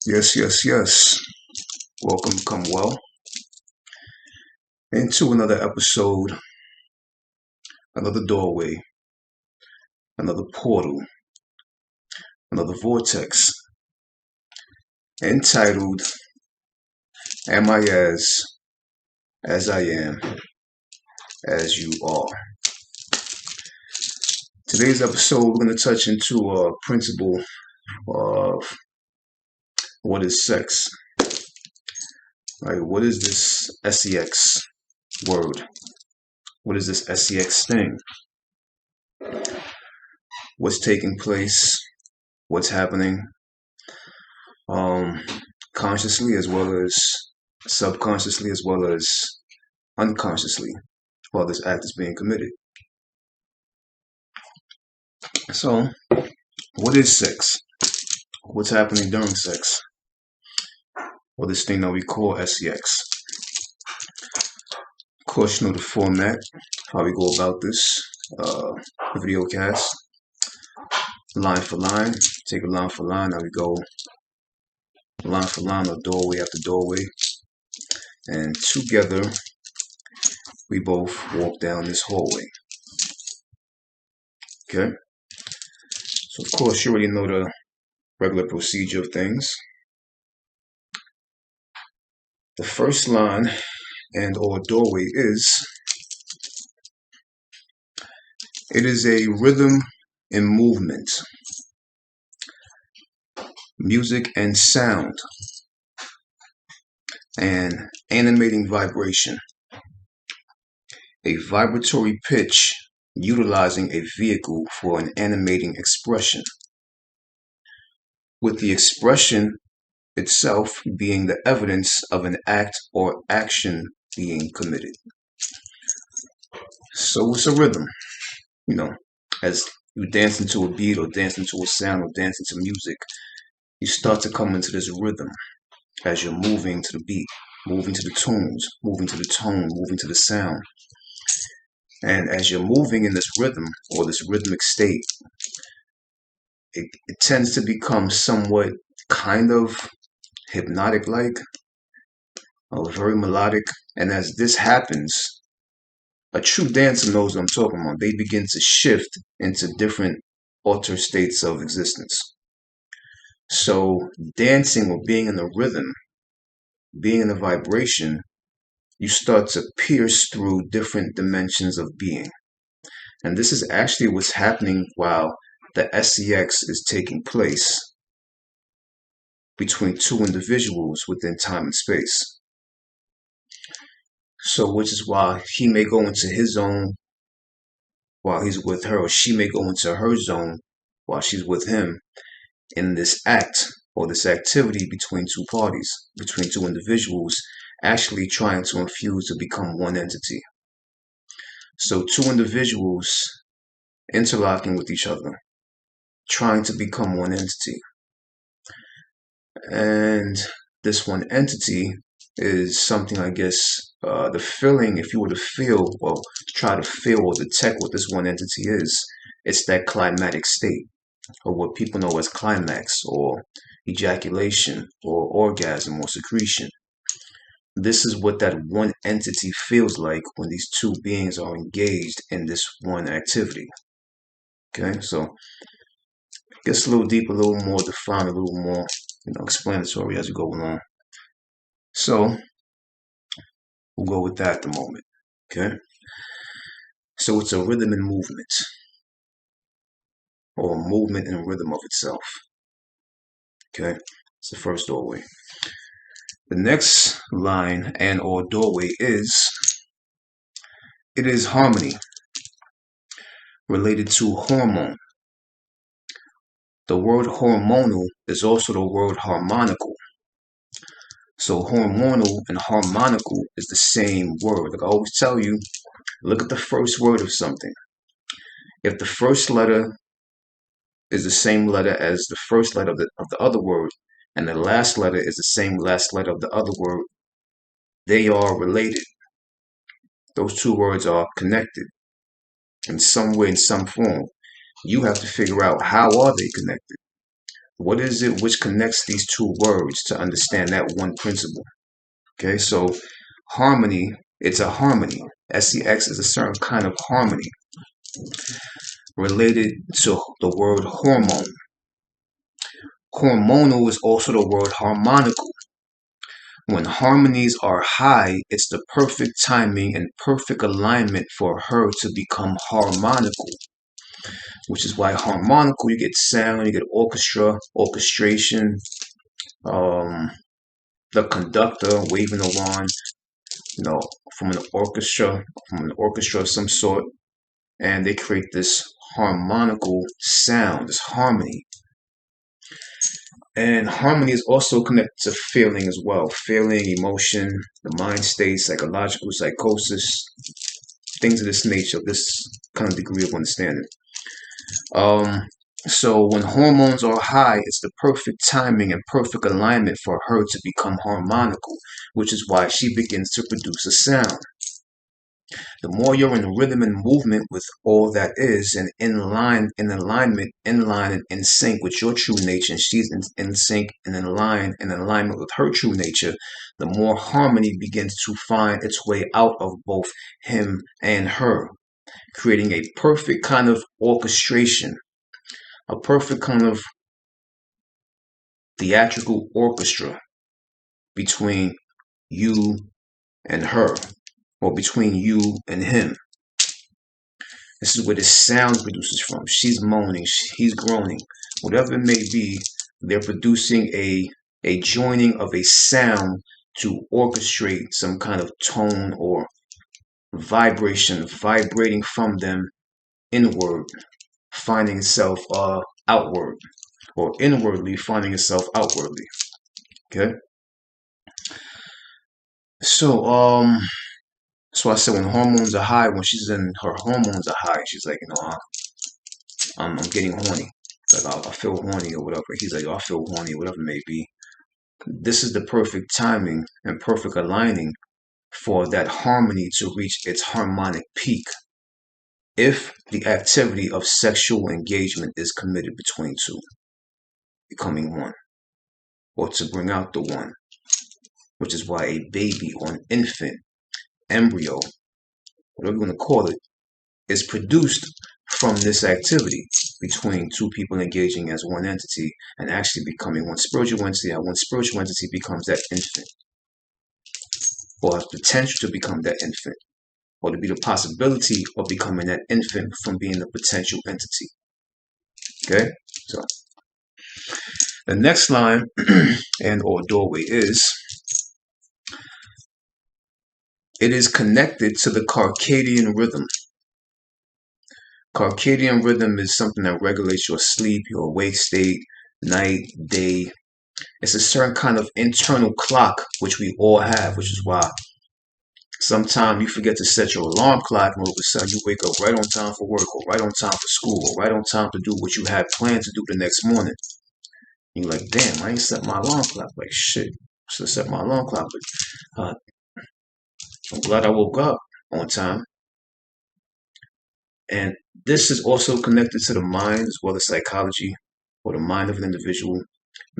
Yes, yes, yes. Welcome, come well, into another episode, another doorway, another portal, another vortex, entitled Am I as I am, as you are? Today's episode, we're going to touch into a principle of what is sex. Right? What is this sex word? What is this sex thing? What's taking place? What's happening? Consciously as well as subconsciously as well as unconsciously while this act is being committed. So, what is sex? What's happening during sex? Well, this thing that we call sex. Of course, you know the format, how we go about this video cast. Line for line, take a line for line, now we go line for line or doorway after doorway. And together, we both walk down this hallway. Okay? So, of course, you already know the regular procedure of things. The first line and or doorway it is a rhythm and movement, music and sound, and animating vibration. A vibratory pitch utilizing a vehicle for an animating expression, with the expression itself being the evidence of an act or action being committed. So it's a rhythm, as you dance into a beat or dance into a sound or dance into music, you start to come into this rhythm as you're moving to the beat, moving to the tunes, moving to the tone, moving to the sound. And as you're moving in this rhythm or this rhythmic state, it tends to become somewhat kind of hypnotic like, very melodic. And as this happens, a true dancer knows what I'm talking about. They begin to shift into different altered states of existence. So dancing or being in the rhythm, being in the vibration, you start to pierce through different dimensions of being. And this is actually what's happening while the sex is taking place between two individuals within time and space. So which is why he may go into his zone while he's with her, or she may go into her zone while she's with him, in this act or this activity between two parties, between two individuals, actually trying to infuse to become one entity. So two individuals interlocking with each other, trying to become one entity. And this one entity is something, I guess, the feeling, if you were to feel or try to feel or detect what this one entity is, it's that climatic state, or what people know as climax, or ejaculation, or orgasm, or secretion. This is what that one entity feels like when these two beings are engaged in this one activity. Okay, so it gets a little deeper, a little more defined, a little more, explanatory as we go along. So we'll go with that at the moment. Okay, so it's a rhythm and movement, or a movement and rhythm of itself. Okay, it's the first doorway. The next line and or doorway it is harmony, related to hormone. The word hormonal is also the word harmonical. So hormonal and harmonical is the same word. Like I always tell you, look at the first word of something. If the first letter is the same letter as the first letter of the other word, and the last letter is the same last letter of the other word, they are related. Those two words are connected in some way, in some form. You have to figure out, how are they connected? What is it which connects these two words to understand that one principle? Okay, so harmony, it's a harmony. SEX is a certain kind of harmony related to the word hormone. Hormonal is also the word harmonical. When harmonies are high, it's the perfect timing and perfect alignment for her to become harmonical, which is why harmonical, you get sound, you get orchestra, orchestration, um, the conductor waving a wand, you know, from an orchestra of some sort, and they create this harmonical sound, this harmony. And harmony is also connected to feeling as well. Feeling, emotion, the mind state, psychological, psychosis, things of this nature, this kind of degree of understanding. Um, so when hormones are high, it's the perfect timing and perfect alignment for her to become harmonical, which is why she begins to produce a sound. The more you're in rhythm and movement with all that is, and in line, in alignment, in line, and in sync with your true nature, and she's in sync and in line and in alignment with her true nature, the more harmony begins to find its way out of both him and her, creating a perfect kind of orchestration, a perfect kind of theatrical orchestra between you and her, or between you and him. This is where the sound produces from. She's moaning, he's groaning, whatever it may be. They're producing a joining of a sound to orchestrate some kind of tone or vibration, vibrating from them inward, finding itself outward, or inwardly finding itself outwardly. Okay. So I said when hormones are high, when she's in her hormones are high, she's like, I'm getting horny. Like I feel horny or whatever. He's like, I feel horny or whatever it may be. This is the perfect timing and perfect aligning for that harmony to reach its harmonic peak if the activity of sexual engagement is committed between two, becoming one, or to bring out the one, which is why a baby or an infant, embryo, whatever you want to call it, is produced from this activity between two people engaging as one entity and actually becoming one spiritual entity. And one spiritual entity becomes that infant, or has potential to become that infant, or to be the possibility of becoming that infant from being the potential entity. Okay, so the next line and or doorway is, it is connected to the circadian rhythm. Circadian rhythm is something that regulates your sleep, your awake state, night, day. It's a certain kind of internal clock which we all have, which is why sometimes you forget to set your alarm clock and all of a sudden you wake up right on time for work, or right on time for school, or right on time to do what you had planned to do the next morning. You're like, damn, I ain't set my alarm clock. Like, shit, I should have set my alarm clock. But I'm glad I woke up on time. And this is also connected to the mind as well as psychology, or the mind of an individual.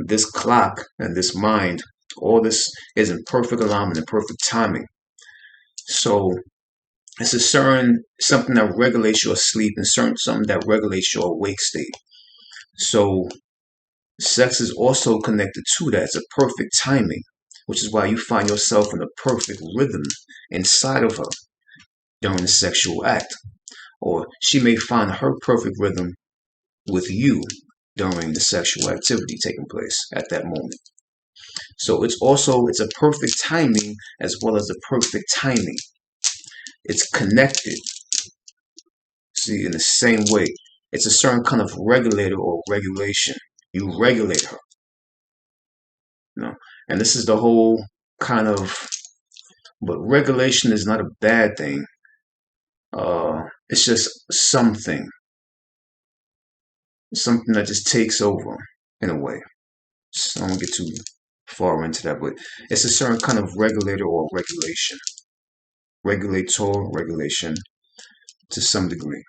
This clock and this mind, all this is in perfect alignment and perfect timing. So it's a certain something that regulates your sleep and something that regulates your awake state. So sex is also connected to that. It's a perfect timing, which is why you find yourself in a perfect rhythm inside of her during the sexual act. Or she may find her perfect rhythm with you during the sexual activity taking place at that moment. So it's a perfect timing as well as a perfect timing. It's connected. See, in the same way, it's a certain kind of regulator or regulation. You regulate her. You know, and this is the whole kind of, but regulation is not a bad thing. It's just something that just takes over in a way. So I don't get too far into that, but it's a certain kind of regulator or regulation, regulation to some degree.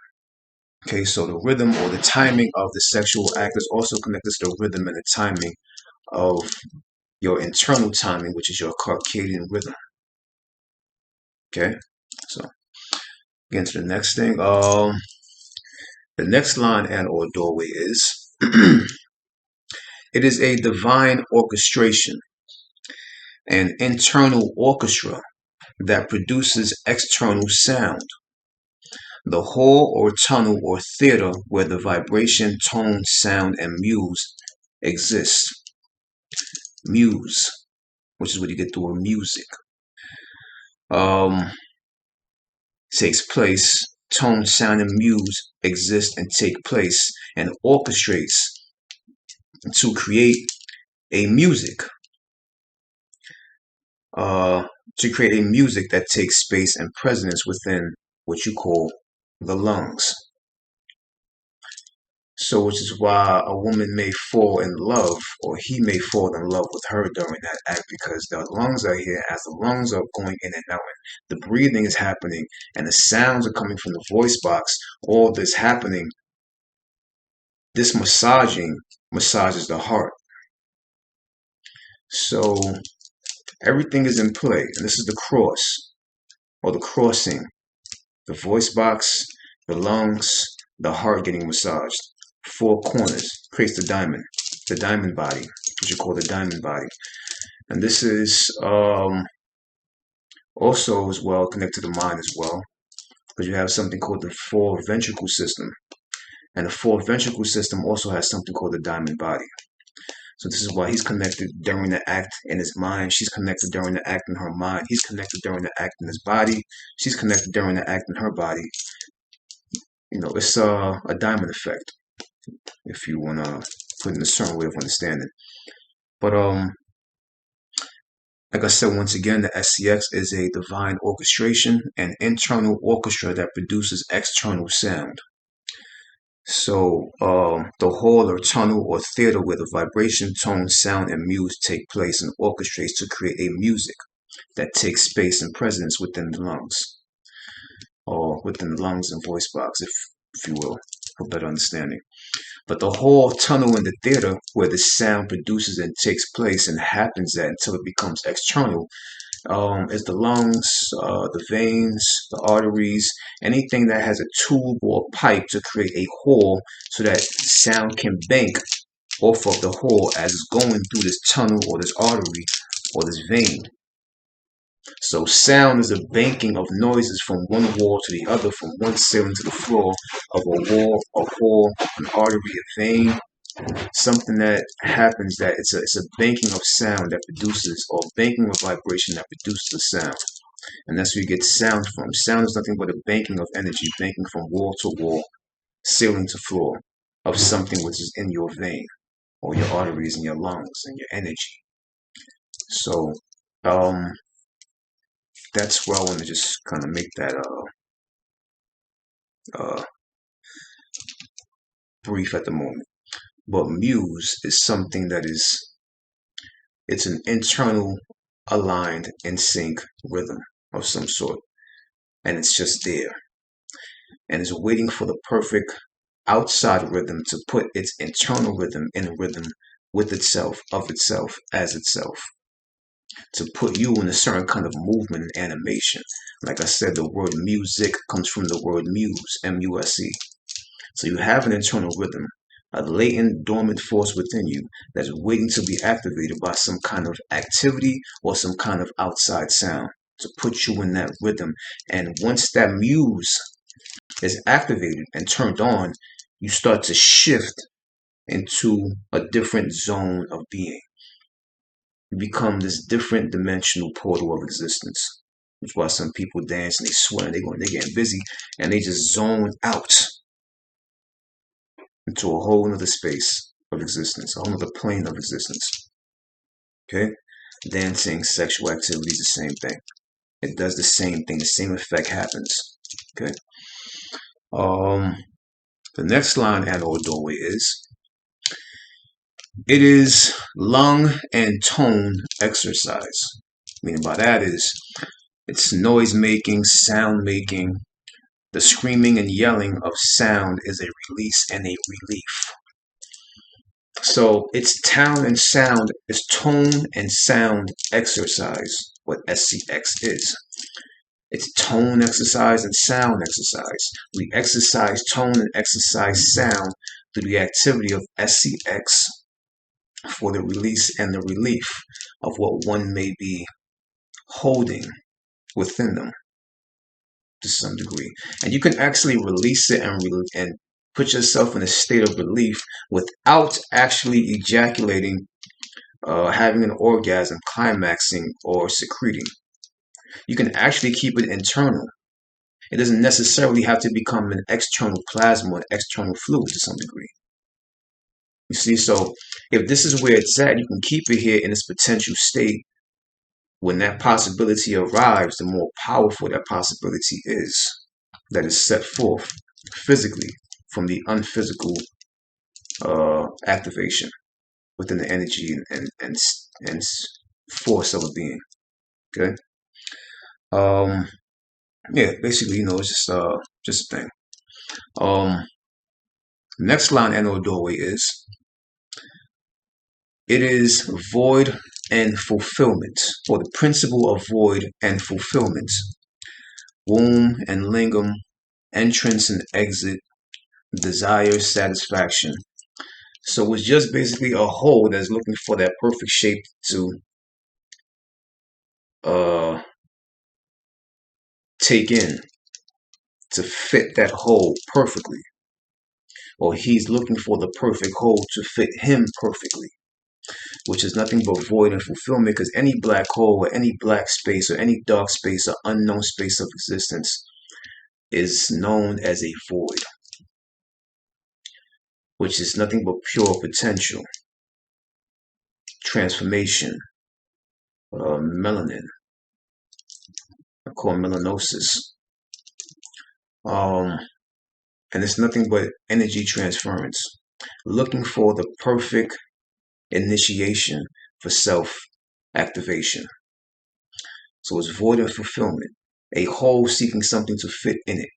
Okay, so the rhythm or the timing of the sexual act is also connected to the rhythm and the timing of your internal timing, which is your circadian rhythm. Okay, so get into the next thing. The next line and or doorway is it is a divine orchestration, an internal orchestra that produces external sound. The hall or tunnel or theater where the vibration, tone, sound, and muse exist. Muse, which is what you get through music. Um, Takes place. Tone, sound, and muse exist and take place and orchestrates to create a music. To create a music that takes space and presence within what you call the lungs. So, which is why a woman may fall in love, or he may fall in love with her during that act, because the lungs are here. As the lungs are going in and out, and the breathing is happening, and the sounds are coming from the voice box. All this happening, this massaging massages the heart. So everything is in play, and this is the cross, or the crossing. The voice box, the lungs, the heart getting massaged. Four corners creates the diamond body, what you call the diamond body. And this is also as well connected to the mind as well, because you have something called the four ventricle system. And the fourth ventricle system also has something called the diamond body. So this is why he's connected during the act in his mind. She's connected during the act in her mind. He's connected during the act in his body. She's connected during the act in her body. You know, it's a diamond effect, if you want to put in a certain way of understanding. But like I said, once again, the SCX is a divine orchestration, an internal orchestra that produces external sound. So the hall or tunnel or theater where the vibration, tone, sound, and muse take place and orchestrates to create a music that takes space and presence within the lungs, or within the lungs and voice box, if you will, for better understanding. But the hall, tunnel, and the theater where the sound produces and takes place and happens at until it becomes external is the lungs, the veins, the arteries, anything that has a tube or pipe to create a hole so that sound can bank off of the hole as it's going through this tunnel or this artery or this vein. So sound is a banking of noises from one wall to the other, from one ceiling to the floor of a wall, a hole, an artery, a vein, something that happens that it's a banking of sound that produces, or banking of vibration that produces the sound. And that's where you get sound from. Sound is nothing but a banking of energy, banking from wall to wall, ceiling to floor, of something which is in your vein, or your arteries and your lungs and your energy. So that's where I want to just kind of make that brief at the moment. But muse is something that it's an internal, aligned, in sync rhythm of some sort. And it's just there. And it's waiting for the perfect outside rhythm to put its internal rhythm in rhythm with itself, of itself, as itself. To put you in a certain kind of movement and animation. Like I said, the word music comes from the word muse, M-U-S-E. So you have an internal rhythm, a latent, dormant force within you that's waiting to be activated by some kind of activity or some kind of outside sound to put you in that rhythm. And once that muse is activated and turned on, you start to shift into a different zone of being. You become this different dimensional portal of existence. That's why some people dance and they sweat and they're getting busy and they just zone out into a whole other space of existence, a whole other plane of existence. Okay? Dancing, sexual activity is the same thing. It does the same thing. The same effect happens. Okay? The next line and or doorway is it is lung and tone exercise. Meaning by that is it's noise making, sound making, The screaming and yelling of sound is a release and a relief. So it's tone and sound, it's tone and sound exercise, what SCX is. It's tone exercise and sound exercise. We exercise tone and exercise sound through the activity of SCX for the release and the relief of what one may be holding within them to some degree. And you can actually release it and put yourself in a state of relief without actually ejaculating, having an orgasm, climaxing, or secreting. You can actually keep it internal. It doesn't necessarily have to become an external plasma or external fluid to some degree. You see, so if this is where it's at, you can keep it here in its potential state. When that possibility arrives, the more powerful that possibility is that is set forth physically from the unphysical activation within the energy and force of a being. Okay. Yeah, basically, it's just a thing. Next line and or doorway is, it is void and fulfillment, or the principle of void and fulfillment. Womb and lingam, entrance and exit, desire, satisfaction. So it's just basically a hole that's looking for that perfect shape to take in, to fit that hole perfectly. Or he's looking for the perfect hole to fit him perfectly, which is nothing but void and fulfillment, because any black hole or any black space or any dark space or unknown space of existence is known as a void, which is nothing but pure potential, transformation, melanin, I call melanosis. And it's nothing but energy transference, looking for the perfect initiation for self-activation. So it's void and fulfillment, a whole seeking something to fit in it,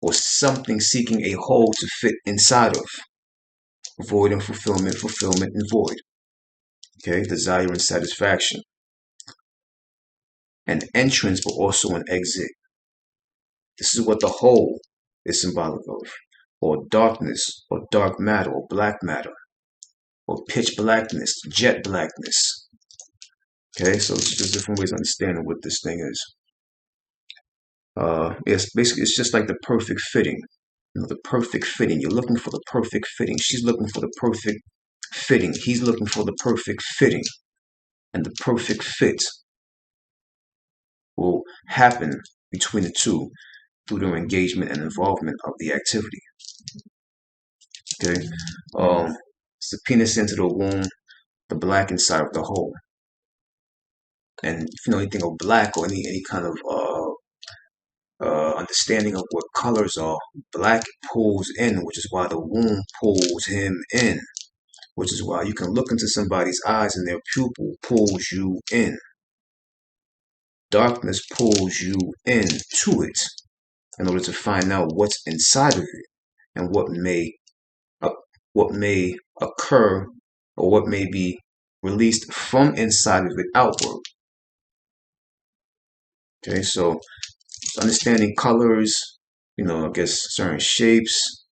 or something seeking a whole to fit inside of. Void and fulfillment, fulfillment and void. Okay, desire and satisfaction. An entrance, but also an exit. This is what the whole is symbolic of, or darkness, or dark matter, or black matter, or pitch blackness, jet blackness. Okay, so it's just different ways of understanding what this thing is. It's just like the perfect fitting. The perfect fitting. You're looking for the perfect fitting. She's looking for the perfect fitting. He's looking for the perfect fitting. And the perfect fit will happen between the two through their engagement and involvement of the activity. Okay? It's the penis into the womb, the black inside of the hole. And if you know anything of black or any kind of understanding of what colors are, black pulls in, which is why the womb pulls him in, which is why you can look into somebody's eyes and their pupil pulls you in. Darkness pulls you into it in order to find out what's inside of it and what may occur or what may be released from inside of it outward. Okay, so understanding colors, I guess certain shapes,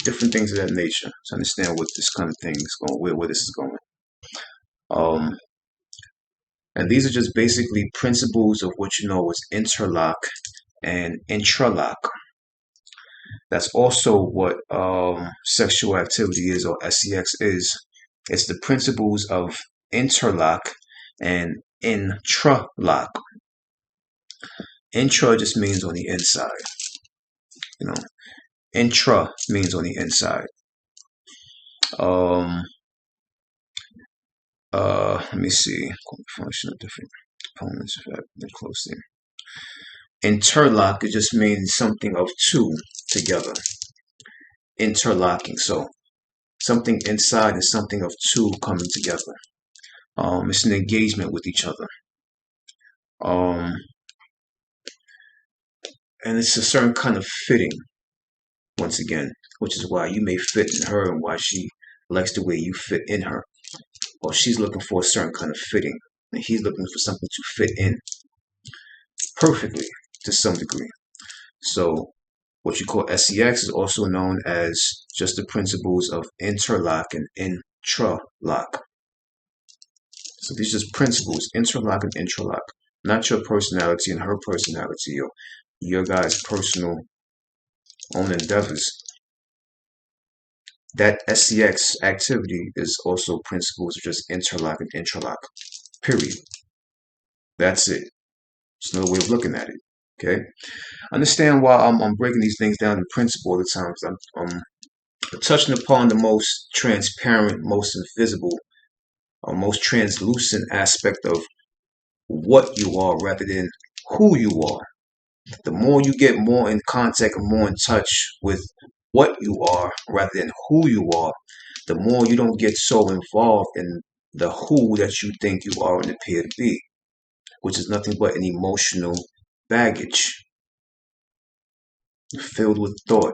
different things of that nature to understand what this kind of thing is going, where this is going. And these are just basically principles of what is interlock and intralock. That's also what sexual activity is, or SEX is. It's the principles of interlock and intralock. Intra just means on the inside. Intra means on the inside. Let me see. Function of different components closely. Interlock, it just means something of two together. Interlocking. So something inside and something of two coming together. It's an engagement with each other. And it's a certain kind of fitting, once again, which is why you may fit in her and why she likes the way you fit in her. Or she's looking for a certain kind of fitting, and he's looking for something to fit in perfectly to some degree. So what you call SEX is also known as just the principles of interlock and intralock. So these are just principles, interlock and intralock, not your personality and her personality, or your guys' personal own endeavors. That SEX activity is also principles of just interlock and intralock, period. That's it. It's another way of looking at it. Okay? Understand why I'm breaking these things down in principle all the time. I'm touching upon the most transparent, most invisible, or most translucent aspect of what you are rather than who you are. The more you get more in contact and more in touch with what you are rather than who you are, the more you don't get so involved in the who that you think you are and appear to be, which is nothing but an emotional baggage filled with thought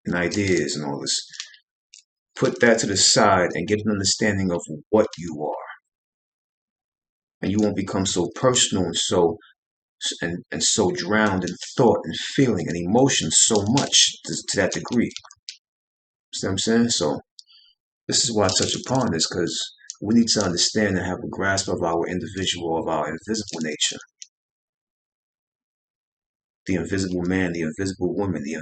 and ideas and all this. Put that to the side and get an understanding of what you are. And you won't become so personal and so drowned in thought and feeling and emotion so much to that degree. See what I'm saying? So this is why I touch upon this, because we need to understand and have a grasp of our individual, of our invisible nature. The invisible man, the invisible woman, the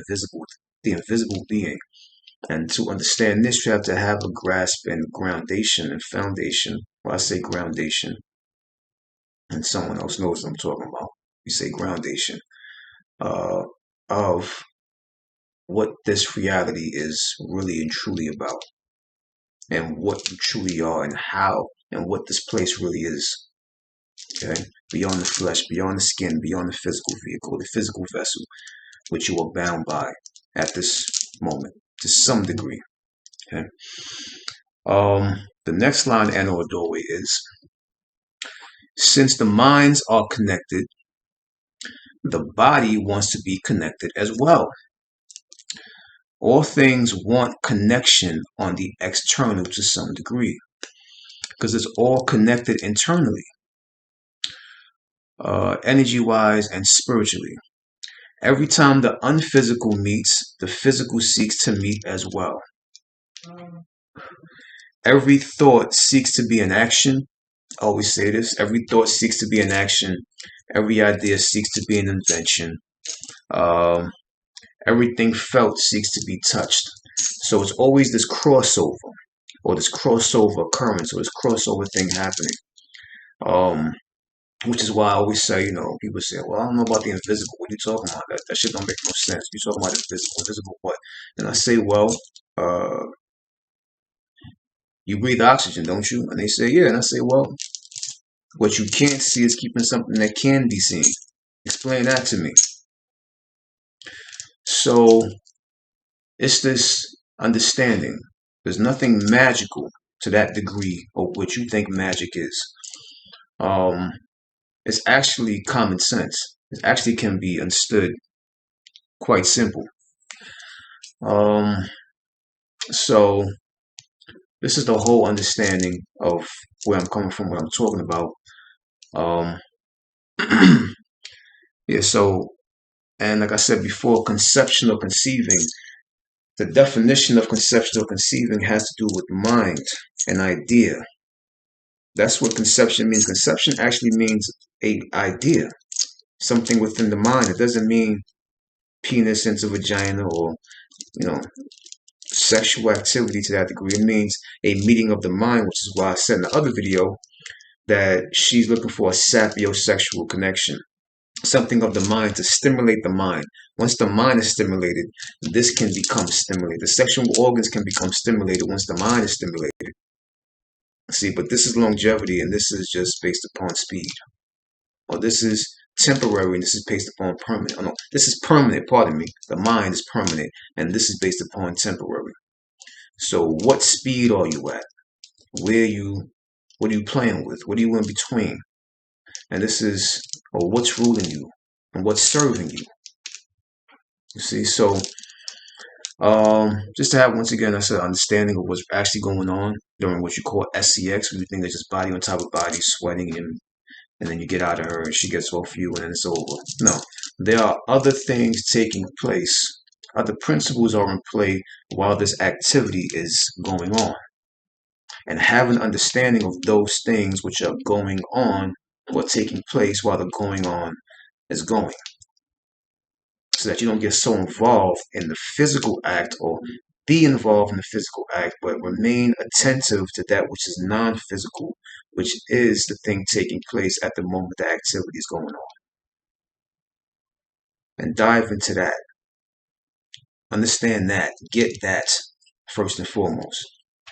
invisible being. And to understand this, you have to have a grasp and groundation and foundation. Well, I say groundation, and someone else knows what I'm talking about. You say groundation of what this reality is really and truly about, and what you truly are, and how, and what this place really is. Okay, beyond the flesh, beyond the skin, beyond the physical vehicle, the physical vessel, which you are bound by at this moment to some degree. Okay. The next line and or doorway is, since the minds are connected, the body wants to be connected as well. All things want connection on the external to some degree, because it's all connected internally, energy-wise and spiritually. Every time the unphysical meets, the physical seeks to meet as well. Every thought seeks to be an action. I always say this. Every thought seeks to be an action. Every idea seeks to be an invention. Everything felt seeks to be touched. So it's always this crossover, or this crossover occurrence, or this crossover thing happening. Which is why I always say, people say, well, I don't know about the invisible. What are you talking about? That shit don't make no sense. You talking about invisible. Invisible what? And I say, well, you breathe oxygen, don't you? And they say, yeah. And I say, well, what you can't see is keeping something that can be seen. Explain that to me. So it's this understanding. There's nothing magical to that degree of what you think magic is. It's actually common sense. It actually can be understood quite simple. So this is the whole understanding of where I'm coming from, what I'm talking about. Yeah, so, and like I said before, conception or conceiving, the definition of conception or conceiving has to do with mind, an idea. That's what conception means. Conception actually means an idea, something within the mind. It doesn't mean penis into vagina or, sexual activity to that degree. It means a meeting of the mind, which is why I said in the other video that she's looking for a sapiosexual connection, something of the mind to stimulate the mind. Once the mind is stimulated, this can become stimulated. The sexual organs can become stimulated once the mind is stimulated. See, but this is longevity, and this is just based upon speed. Or this is temporary, and this is based upon permanent. Oh, no, this is permanent, pardon me. The mind is permanent, and this is based upon temporary. So what speed are you at? What are you playing with? What are you in between? And this is, or what's ruling you? and what's serving you. You see, so just to have, once again, I said, understanding of what's actually going on during what you call SCX, when you think it's just body on top of body, sweating, and then you get out of her and she gets off you and then it's over. No, there are other things taking place. Other principles are in play while this activity is going on. And have an understanding of those things which are going on or taking place while the going on is going, so that you don't get so involved in the physical act or be involved in the physical act, but remain attentive to that which is non-physical, which is the thing taking place at the moment the activity is going on. And dive into that. Understand that. Get that first and foremost.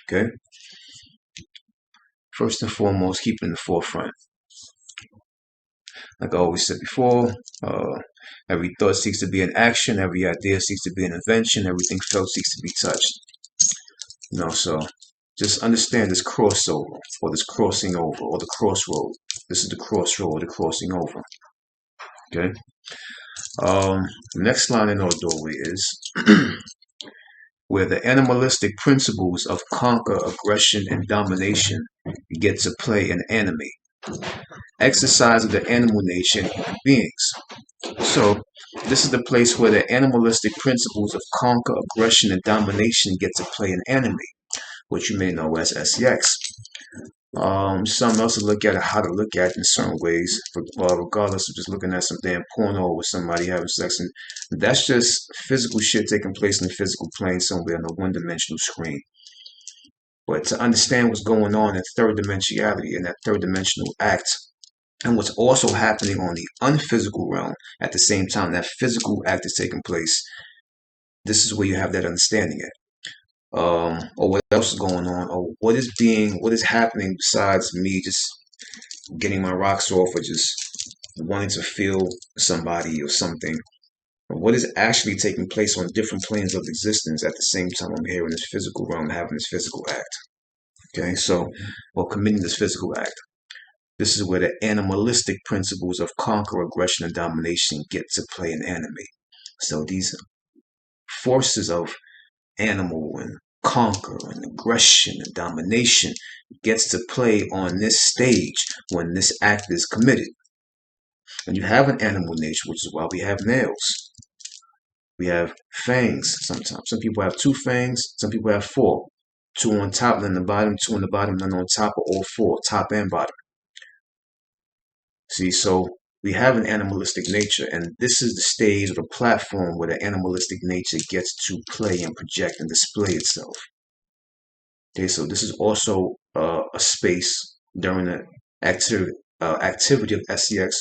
Okay? First and foremost, keep it in the forefront. Like I always said before, every thought seeks to be an action, every idea seeks to be an invention, everything felt seeks to be touched. So just understand this crossover, or this crossing over, or the crossroad. This is the crossroad, the crossing over. Okay? The next line in our doorway is where the animalistic principles of conquer, aggression, and domination get to play and animate. Exercise of the animal nature in human beings. So this is the place where the animalistic principles of conquer, aggression, and domination get to play and animate, what you may know as SEX. Some else to look at it, how to look at it in certain ways, regardless of just looking at some damn porno with somebody having sex. And that's just physical shit taking place in the physical plane somewhere on a one-dimensional screen. But to understand what's going on in third dimensionality, in that third dimensional act, and what's also happening on the unphysical realm at the same time that physical act is taking place, this is where you have that understanding at. Or what else is going on, or what is happening besides me just getting my rocks off or just wanting to feel somebody or something. What is actually taking place on different planes of existence at the same time I'm here in this physical realm having this physical act. Okay, so, or committing this physical act. This is where the animalistic principles of conquer, aggression, and domination get to play and animate. So these forces of animal and conquer and aggression and domination gets to play on this stage when this act is committed. And you have an animal nature, which is why we have nails. We have fangs sometimes. Some people have 2 fangs, some people have 4. 2 on top, none on the bottom, 2 on the bottom, none on top, or all 4, top and bottom. See, so we have an animalistic nature, and this is the stage or the platform where the animalistic nature gets to play and project and display itself. Okay, so this is also a space during the activity of SEX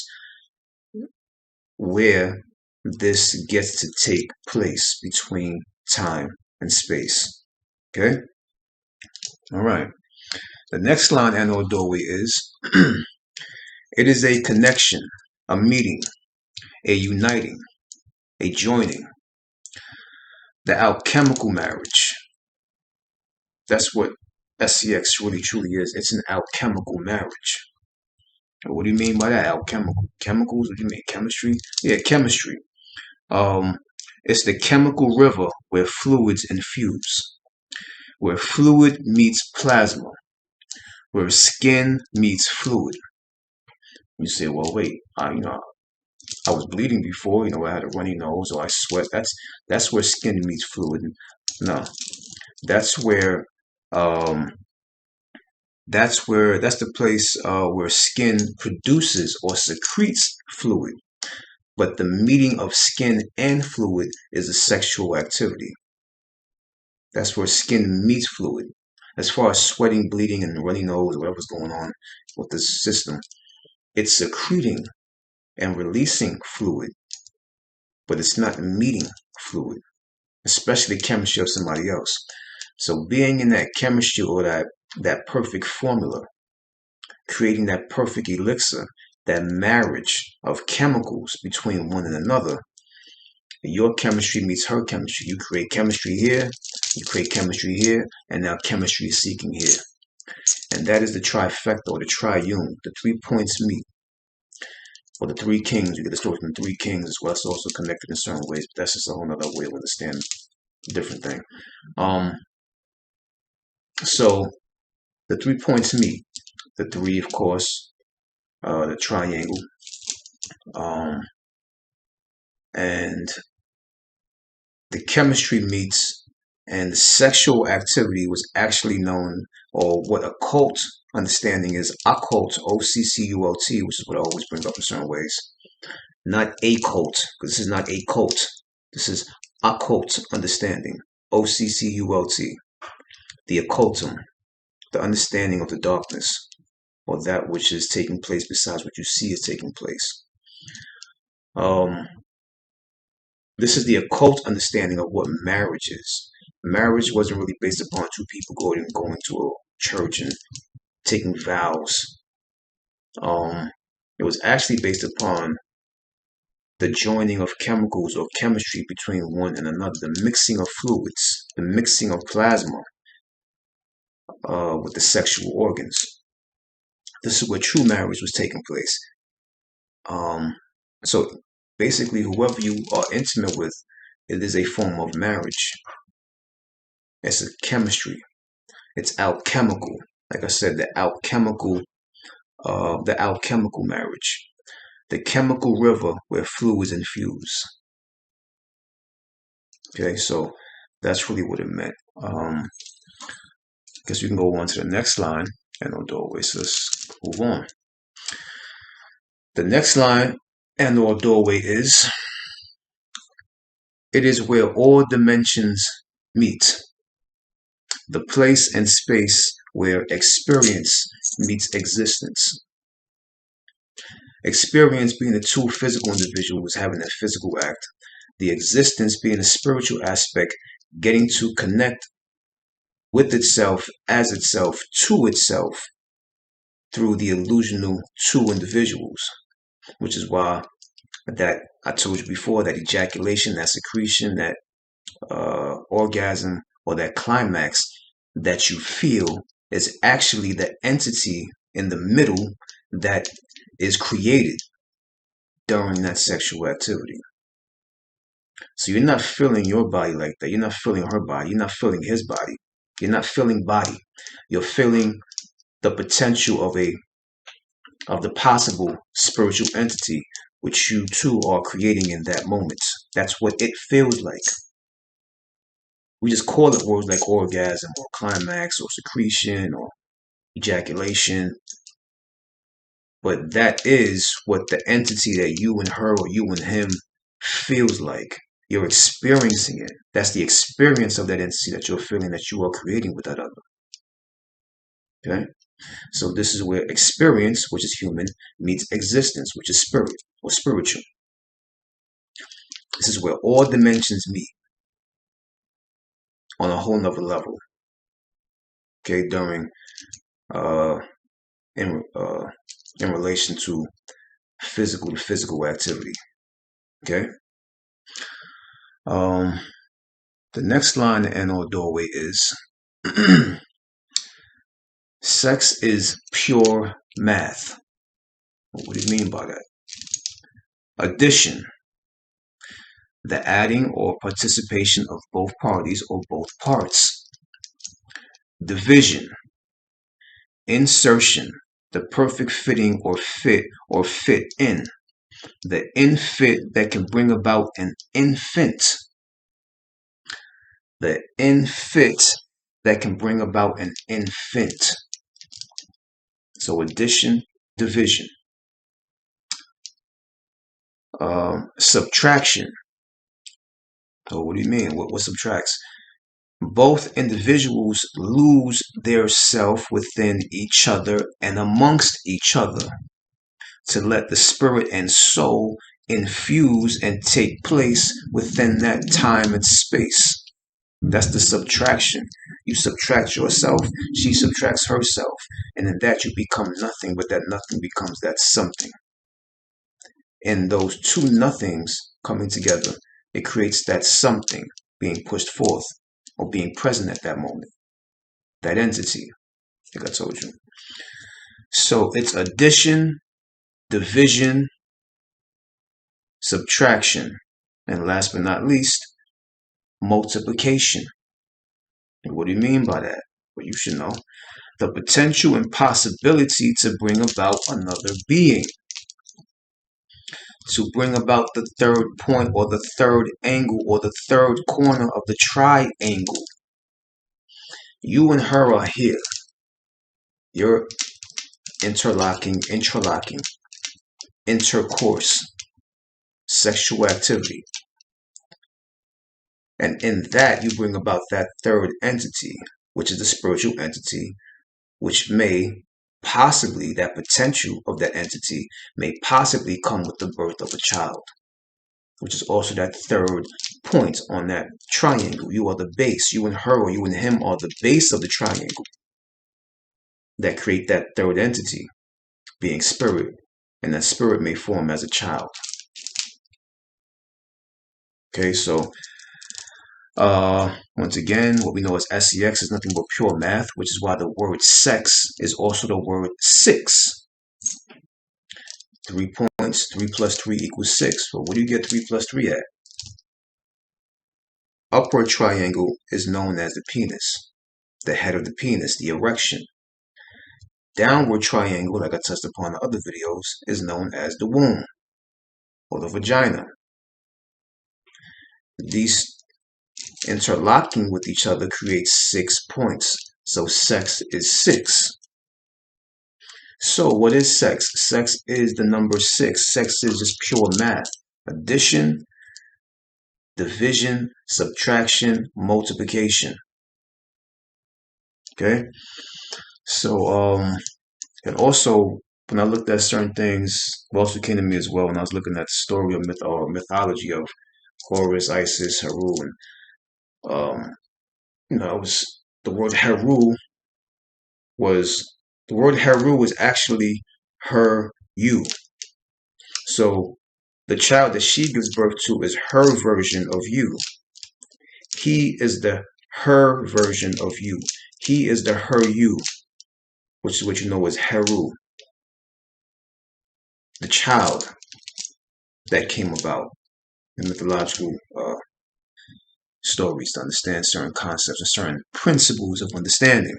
where this gets to take place between time and space. Okay? All right. The next line in our doorway is it is a connection, a meeting, a uniting, a joining, the alchemical marriage. That's what SEX really truly is. It's an alchemical marriage. What do you mean by that? Alchemical. Chemicals? What do you mean? Chemistry? Yeah, chemistry. It's the chemical river where fluids infuse, where fluid meets plasma, where skin meets fluid. You say, well, wait, I was bleeding before, I had a runny nose or I sweat. That's where skin meets fluid. No, that's the place where skin produces or secretes fluid. But the meeting of skin and fluid is a sexual activity. That's where skin meets fluid. As far as sweating, bleeding, and runny nose, whatever's going on with the system, it's secreting and releasing fluid, but it's not meeting fluid, especially chemistry of somebody else. So being in that chemistry or that perfect formula, creating that perfect elixir, that marriage of chemicals between one and another. Your chemistry meets her chemistry. You create chemistry here, you create chemistry here, and now chemistry is seeking here. And that is the trifecta or the triune. The 3 points meet. or the three kings. You get the story from the three kings as well. It's also connected in certain ways, but that's just a whole other way of understanding a different thing. So the 3 points meet. The three, of course, the triangle, and the chemistry meets, and the sexual activity was actually known, or what occult understanding is, occult, OCCULT, which is what I always bring up in certain ways. Not a cult, because this is not a cult. This is occult understanding, OCCULT, the occultum, the understanding of the darkness, or that which is taking place besides what you see is taking place. This is the occult understanding of what marriage is. Marriage wasn't really based upon two people going to a church and taking vows. It was actually based upon the joining of chemicals or chemistry between one and another, the mixing of fluids, the mixing of plasma with the sexual organs. This is where true marriage was taking place. So basically, whoever you are intimate with, it is a form of marriage. It's a chemistry. It's alchemical. Like I said, the alchemical marriage. The chemical river where fluids infuse. Okay, so that's really what it meant. I guess we can go on to the next line, and no doorway. So let's move on. The next line, and or doorway, is it is where all dimensions meet. The place and space where experience meets existence. Experience being the two physical individuals having a physical act. The existence being a spiritual aspect, getting to connect with itself, as itself, to itself, through the illusional two individuals, which is why that I told you before, that ejaculation, that secretion, that orgasm, or that climax that you feel is actually the entity in the middle that is created during that sexual activity. So you're not feeling your body like that. You're not feeling her body. You're not feeling his body. You're not feeling body. You're feeling the potential of the possible spiritual entity which you two are creating in that moment. That's what it feels like. We just call it words like orgasm or climax or secretion or ejaculation. But that is what the entity that you and her or you and him feels like. You're experiencing it. That's the experience of that entity that you're feeling, that you are creating with that other. Okay? So this is where experience, which is human, meets existence, which is spirit or spiritual. This is where all dimensions meet on a whole nother level. Okay, during in relation to physical activity. Okay. The next line in our doorway is sex is pure math. What do you mean by that? Addition, the adding or participation of both parties or both parts. Division, insertion, the perfect fitting or fit in, the infit that can bring about an infant, the infit that can bring about an infant. So addition, division. Subtraction. So what do you mean? What subtracts? Both individuals lose their self within each other and amongst each other to let the spirit and soul infuse and take place within that time and space. That's the subtraction. You subtract yourself, she subtracts herself, and in that you become nothing, but that nothing becomes that something. And those two nothings coming together, it creates that something being pushed forth or being present at that moment. That entity, like I told you. So it's addition, division, subtraction, and last but not least, multiplication. And what do you mean by that? Well, you should know. The potential and possibility to bring about another being, to bring about the third point or the third angle or the third corner of the triangle. You and her are here. You're interlocking, intercourse, sexual activity. And in that, you bring about that third entity, which is the spiritual entity, which may possibly, that potential of that entity may possibly come with the birth of a child, which is also that third point on that triangle. You are the base. You and her or you and him are the base of the triangle that create that third entity, being spirit. And that spirit may form as a child. Okay, so once again, what we know as SEX is nothing but pure math, which is why the word sex is also the word 6. 3 points, 3 plus 3 equals 6. But where do you get 3 plus 3 at? Upward triangle is known as the penis, the head of the penis, the erection. Downward triangle, like I touched upon in other videos, is known as the womb or the vagina. These interlocking with each other creates 6 points. So sex is 6. So what is sex? Sex is the number 6. Sex is just pure math. Addition, division, subtraction, multiplication. Okay? So, and also, when I looked at certain things, what also came to me as well when I was looking at the story of mythology of Horus, Isis, Heru, and it was the word Heru was actually her, you. So the child that she gives birth to is her version of you. He is the her version of you. He is the her you, which is what you know as Heru. The child that came about in mythological stories to understand certain concepts and certain principles of understanding.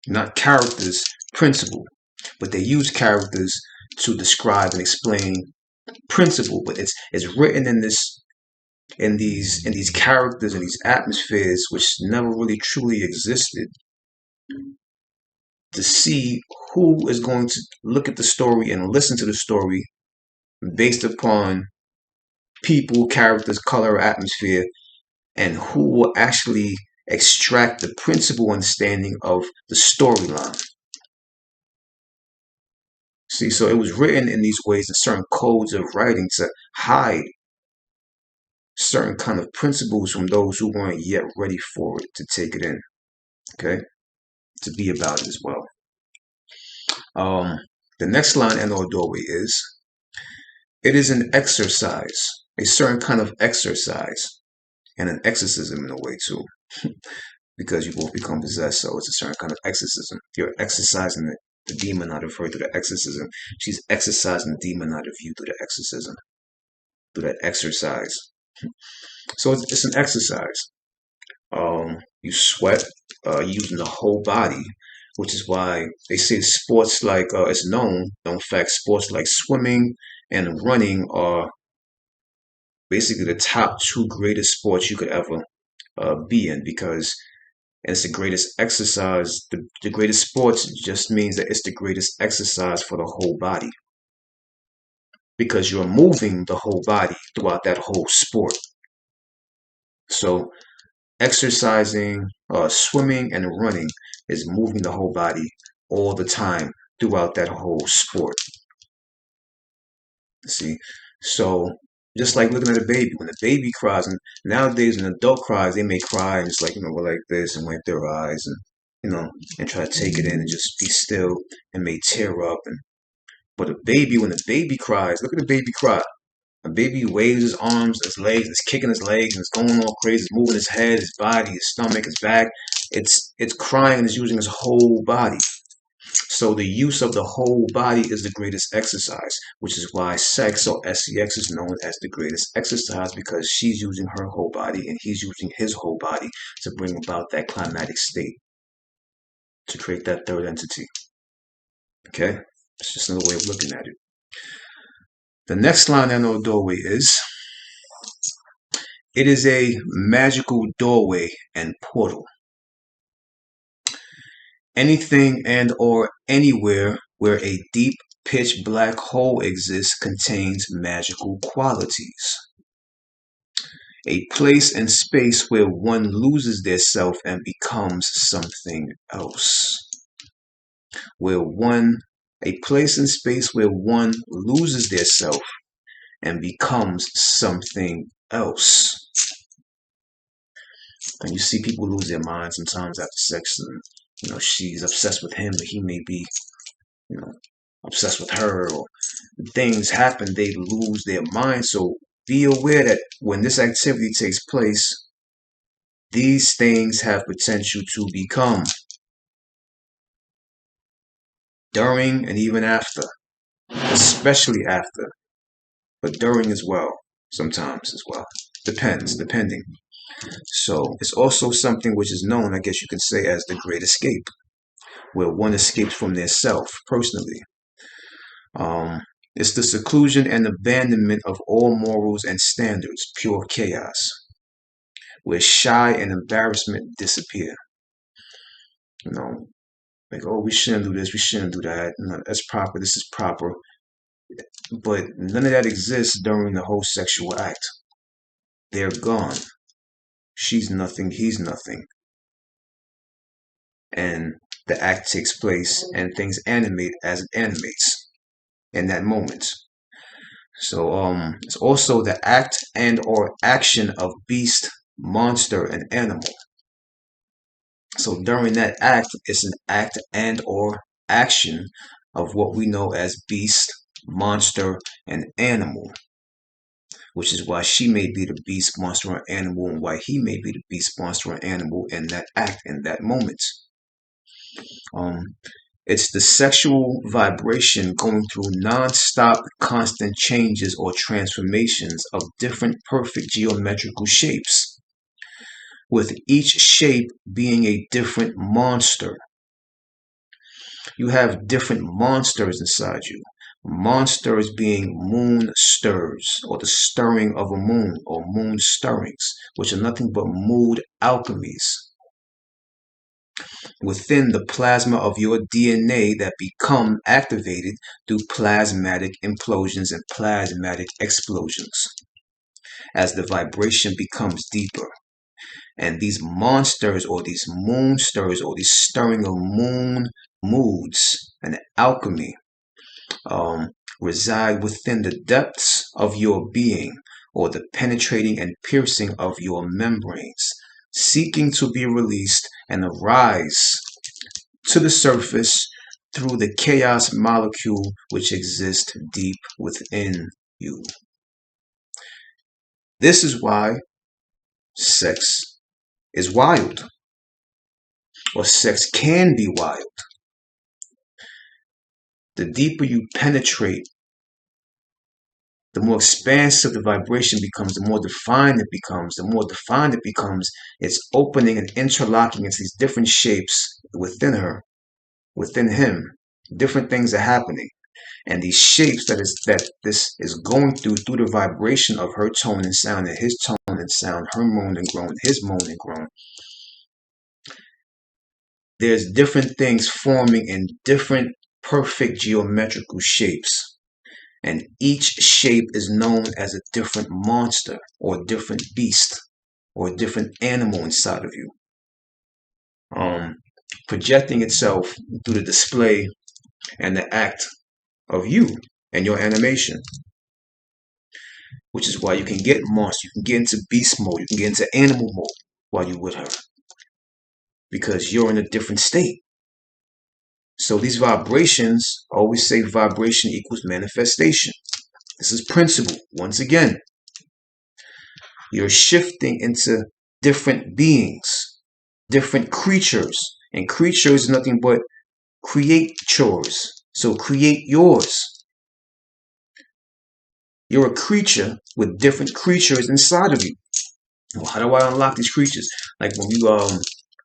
Not characters, principle. But they use characters to describe and explain principle, but it's written in these characters and these atmospheres which never really truly existed, to see who is going to look at the story and listen to the story based upon people, characters, color, atmosphere, and who will actually extract the principal understanding of the storyline. See, so it was written in these ways in certain codes of writing to hide certain kind of principles from those who weren't yet ready for it to take it in, okay, to be about it as well. The next line in our doorway is, it is an exercise, a certain kind of exercise, and an exorcism in a way too, because you both become possessed, so it's a certain kind of exorcism. You're exercising the demon out of her through the exorcism. She's exercising the demon out of you through the exorcism, through that exercise. So it's an exercise. You sweat using the whole body, which is why they say sports like, it's known, in fact, sports like swimming and running are basically the top 2 greatest sports you could ever be in, because it's the greatest exercise. The greatest sports just means that it's the greatest exercise for the whole body, because you're moving the whole body throughout that whole sport. So exercising, swimming and running is moving the whole body all the time throughout that whole sport. See, so just like looking at a baby, when a baby cries, and nowadays when an adult cries, they may cry and just like, go like this and wipe their eyes and, and try to take it in and just be still and may tear up. But a baby, when a baby cries, look at a baby cry. A baby waves his arms, his legs, is kicking his legs, and it's going all crazy, it's moving his head, his body, his stomach, his back. It's crying and it's using his whole body. So the use of the whole body is the greatest exercise, which is why sex or sex is known as the greatest exercise, because she's using her whole body and he's using his whole body to bring about that climatic state, to create that third entity. Okay? It's just another way of looking at it. The next line I know doorway is, it is a magical doorway and portal. Anything and or anywhere where a deep pitch black hole exists contains magical qualities. A place and space where one loses their self and becomes something else. A place and space where one loses their self and becomes something else. And you see people lose their minds sometimes after sex, and she's obsessed with him, but he may be, obsessed with her, or things happen, they lose their mind. So be aware that when this activity takes place, these things have potential to become, during and even after, especially after, but during as well, sometimes as well. Depending. So it's also something which is known, I guess you could say, as the great escape, where one escapes from their self personally. It's the seclusion and abandonment of all morals and standards, pure chaos, where shy and embarrassment disappear. Like, oh, we shouldn't do this, we shouldn't do that. No, that's proper, this is proper. But none of that exists during the whole sexual act. They're gone. She's nothing, he's nothing. And the act takes place and things animate as it animates in that moment. So it's also the act and or action of beast, monster, and animal. So during that act, it's an act and or action of what we know as beast, monster, and animal, which is why she may be the beast, monster, or animal, and why he may be the beast, monster, or animal in that act, in that moment. It's the sexual vibration going through non-stop, constant changes or transformations of different perfect geometrical shapes, with each shape being a different monster. You have different monsters inside you. Monsters being moon stirs, or the stirring of a moon, or moon stirrings, which are nothing but mood alchemies within the plasma of your DNA that become activated through plasmatic implosions and plasmatic explosions as the vibration becomes deeper. And these monsters, or these moon stirs, or these stirring of moon moods and alchemy, reside within the depths of your being, or the penetrating and piercing of your membranes, seeking to be released and arise to the surface through the chaos molecule which exists deep within you. This is why sex is wild, or sex can be wild. The deeper you penetrate, the more expansive the vibration becomes, the more defined it becomes. The more defined it becomes, it's opening and interlocking into these different shapes within her, within him. Different things are happening. And these shapes that this is going through the vibration of her tone and sound, and his tone and sound, her moan and groan, his moan and groan. There's different things forming in different perfect geometrical shapes. And each shape is known as a different monster, or a different beast, or a different animal inside of you. Projecting itself through the display and the act of you and your animation. Which is why you can get monster, you can get into beast mode, you can get into animal mode while you're with her. Because you're in a different state. So these vibrations, I always say vibration equals manifestation. This is principle. Once again, you're shifting into different beings, different creatures. And creatures is nothing but create chores. So create yours. You're a creature with different creatures inside of you. Well, how do I unlock these creatures? Like when you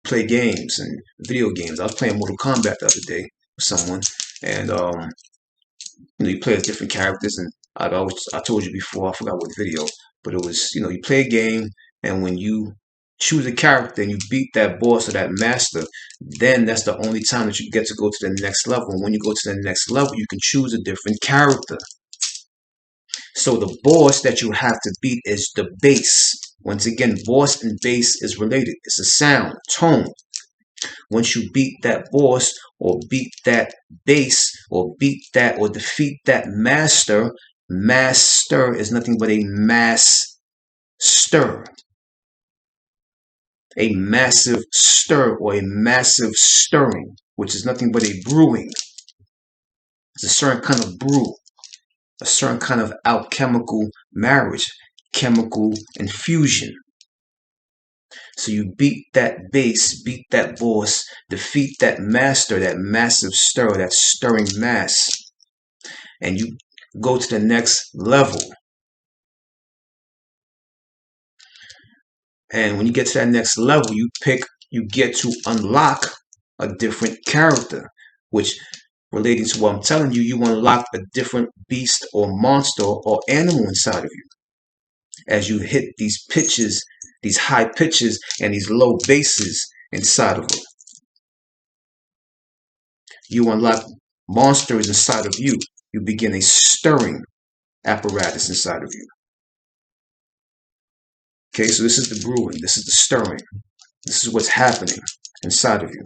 play games and video games. I was playing Mortal Kombat the other day with someone, and you play as different characters. And I told you before, I forgot what video, but it was you play a game, and when you choose a character and you beat that boss or that master, then that's the only time that you get to go to the next level. And when you go to the next level, you can choose a different character. So the boss that you have to beat is the bass. Once again, boss and bass is related. It's a sound, tone. Once you beat that boss or beat that bass or beat that or defeat that master, master is nothing but a mass stir. A massive stir or a massive stirring, which is nothing but a brewing. It's a certain kind of brew, a certain kind of alchemical marriage, chemical infusion. So you beat that bass, beat that boss, defeat that master, that massive stir, that stirring mass, and you go to the next level. And when you get to that next level, you get to unlock a different character, which relating to what I'm telling you, you unlock a different beast or monster or animal inside of you. As you hit these pitches, these high pitches and these low basses inside of it. You unlock monsters inside of you. You begin a stirring apparatus inside of you. Okay, so this is the brewing. This is the stirring. This is what's happening inside of you.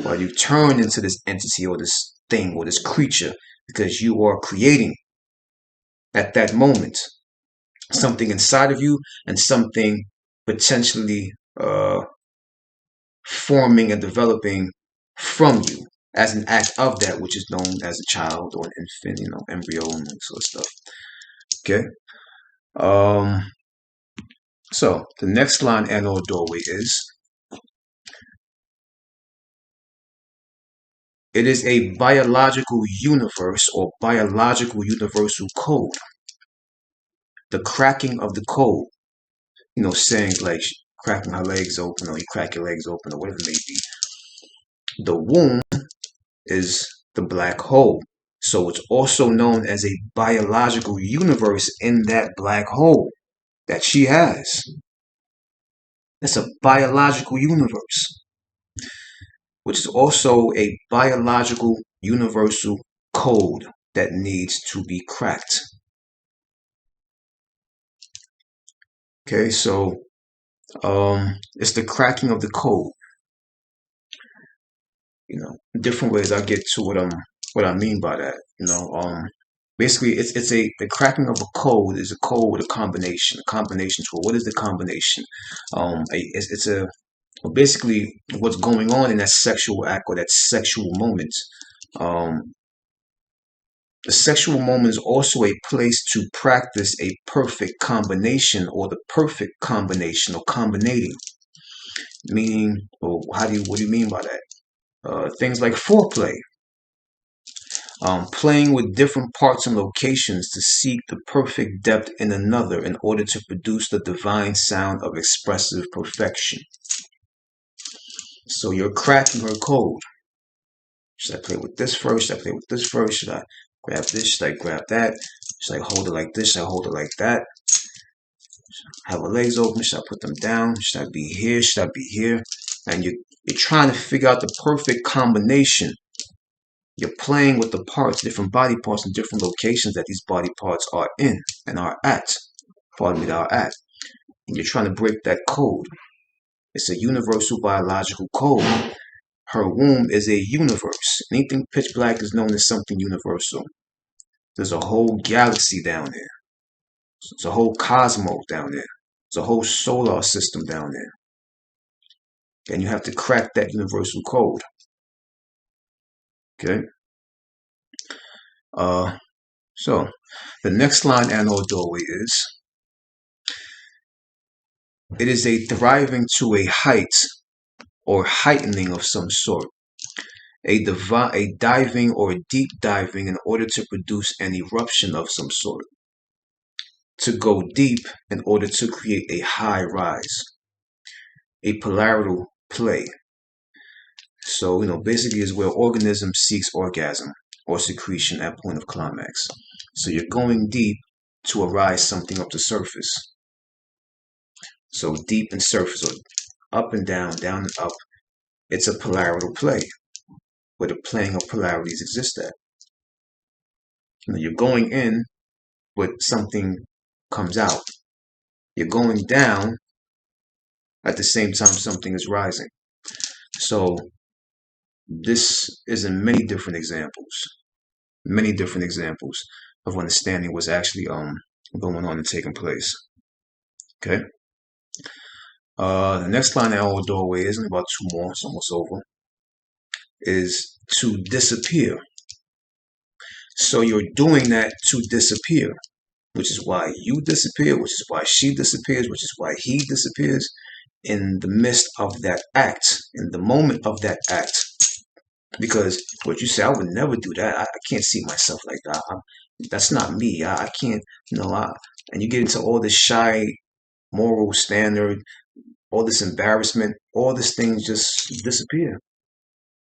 While you turn into this entity or this thing or this creature, because you are creating at that moment something inside of you and something potentially forming and developing from you as an act of that which is known as a child or an infant, embryo and that sort of stuff. Okay. So the next line and or doorway is, it is a biological universe or biological universal code. The cracking of the code. Saying like cracking her legs open or you crack your legs open or whatever it may be. The womb is the black hole. So it's also known as a biological universe in that black hole that she has. It's a biological universe, which is also a biological universal code that needs to be cracked. Okay, so it's the cracking of the code. Different ways I get to what I mean by that. Basically the cracking of a code is a code with a combination tool. What is the combination? It's basically what's going on in that sexual act or that sexual moment. The sexual moment is also a place to practice a perfect combination or the perfect combination or combinating. Meaning, what do you mean by that? Things like foreplay. Playing with different parts and locations to seek the perfect depth in another in order to produce the divine sound of expressive perfection. So you're cracking her code. Should I play with this first? Should I play with this first? Should I grab this? Should I grab that? Should I hold it like this? Should I hold it like that? Have her legs open? Should I put them down? Should I be here? Should I be here? And you're trying to figure out the perfect combination. You're playing with the parts, different body parts in different locations that these body parts are in and are at. Pardon me, are at. And you're trying to break that code. It's a universal biological code. Her womb is a universe. Anything pitch black is known as something universal. There's a whole galaxy down there. There's a whole cosmos down there. There's a whole solar system down there. And you have to crack that universal code. Okay. So the next line and or doorway is, it is a thriving to a height or heightening of some sort. a diving or a deep diving in order to produce an eruption of some sort. To go deep in order to create a high rise, a polarital play. So, basically is where organism seeks orgasm or secretion at point of climax. So you're going deep to arise something up to surface. So deep and surface, or up and down and up. It's a polarital play where the playing of polarities exists at. You're going in, but something comes out. You're going down, at the same time something is rising. So this is in many different examples of understanding what's actually going on and taking place. Okay. The next line in our doorway is about two more, it's almost over, is to disappear. So you're doing that to disappear, which is why you disappear, which is why she disappears, which is why he disappears in the midst of that act, in the moment of that act. Because what you say, I would never do that. I can't see myself like that. That's not me. I can't, and you get into all this shy moral standard, all this embarrassment, all these things just disappear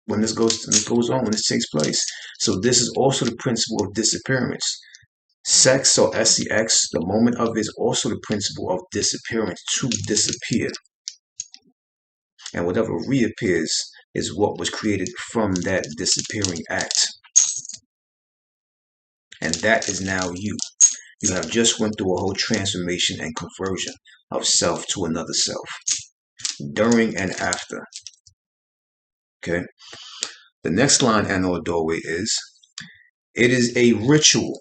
when this goes on, when this takes place. So this is also the principle of disappearance. Sex, so sex, the moment of it is also the principle of disappearance, to disappear. And whatever reappears is what was created from that disappearing act. And that is now you. You have just went through a whole transformation and conversion of self to another self, during and after. Okay. The next line in our doorway is, it is a ritual,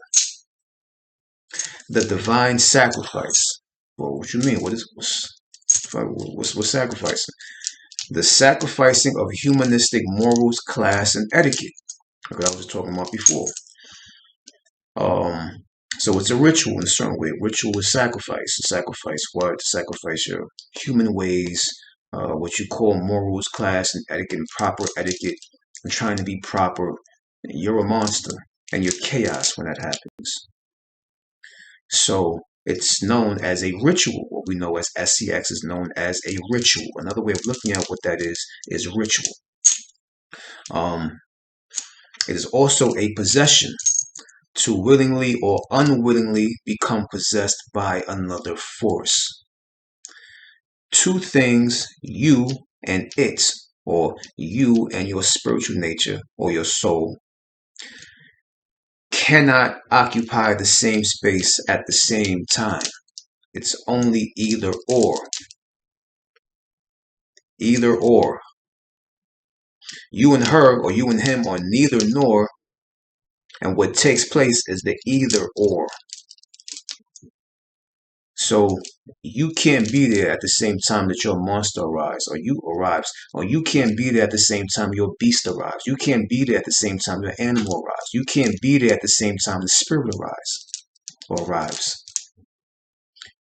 the divine sacrifice. Well, what you mean? What's sacrificing? The sacrificing of humanistic morals, class, and etiquette. Like I was talking about before. So it's a ritual in a certain way. Ritual is sacrifice. Sacrifice what? Sacrifice your human ways, what you call morals, class, and etiquette, and proper etiquette, and trying to be proper. You're a monster, and you're chaos when that happens. So it's known as a ritual. What we know as SCX is known as a ritual. Another way of looking at what that is ritual. It is also a possession, to willingly or unwillingly become possessed by another force. Two things, you and it, or you and your spiritual nature or your soul, cannot occupy the same space at the same time. It's only either or. Either or. You and her or you and him are neither nor, and what takes place is the either or. So you can't be there at the same time that your monster arrives, or you arrives, or you can't be there at the same time your beast arrives. You can't be there at the same time your animal arrives. You can't be there at the same time the spirit arrives.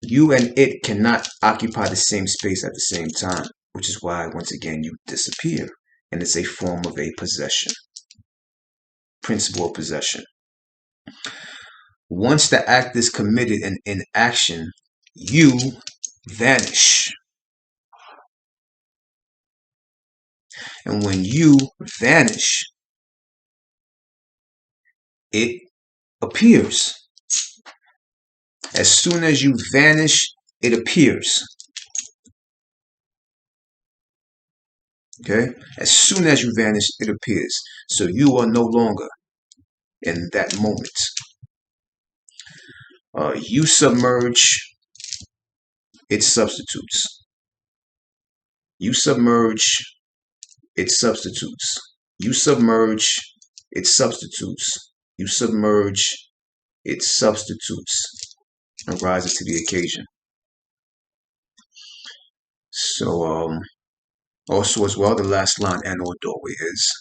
You and it cannot occupy the same space at the same time, which is why, once again, you disappear. And it's a form of a possession. Principle of possession. Once the act is committed and in action, you vanish. And when you vanish, it appears. As soon as you vanish, it appears. Okay? As soon as you vanish, it appears. So you are no longer in that moment. You submerge, it substitutes. You submerge, it substitutes. You submerge, it substitutes. You submerge, it substitutes, and rises to the occasion. So, also as well, the last line and or doorway is,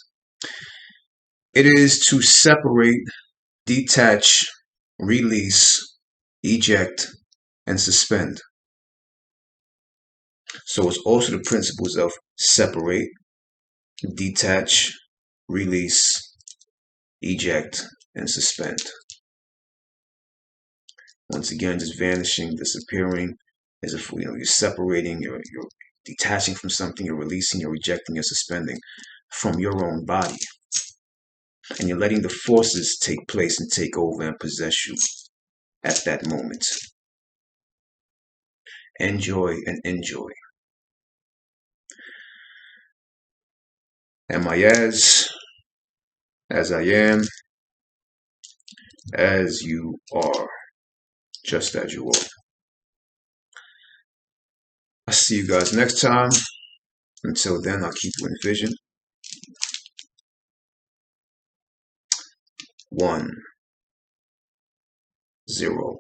it is to separate, detach, release, eject, and suspend. So it's also the principles of separate, detach, release, eject, and suspend. Once again, just vanishing, disappearing, as if you're separating, you're detaching from something, you're releasing, you're rejecting, you're suspending from your own body. And you're letting the forces take place and take over and possess you at that moment. Enjoy and enjoy. Am I as I am, as you are, just as you are. I'll see you guys next time. Until then, I'll keep you in vision. 1, 0.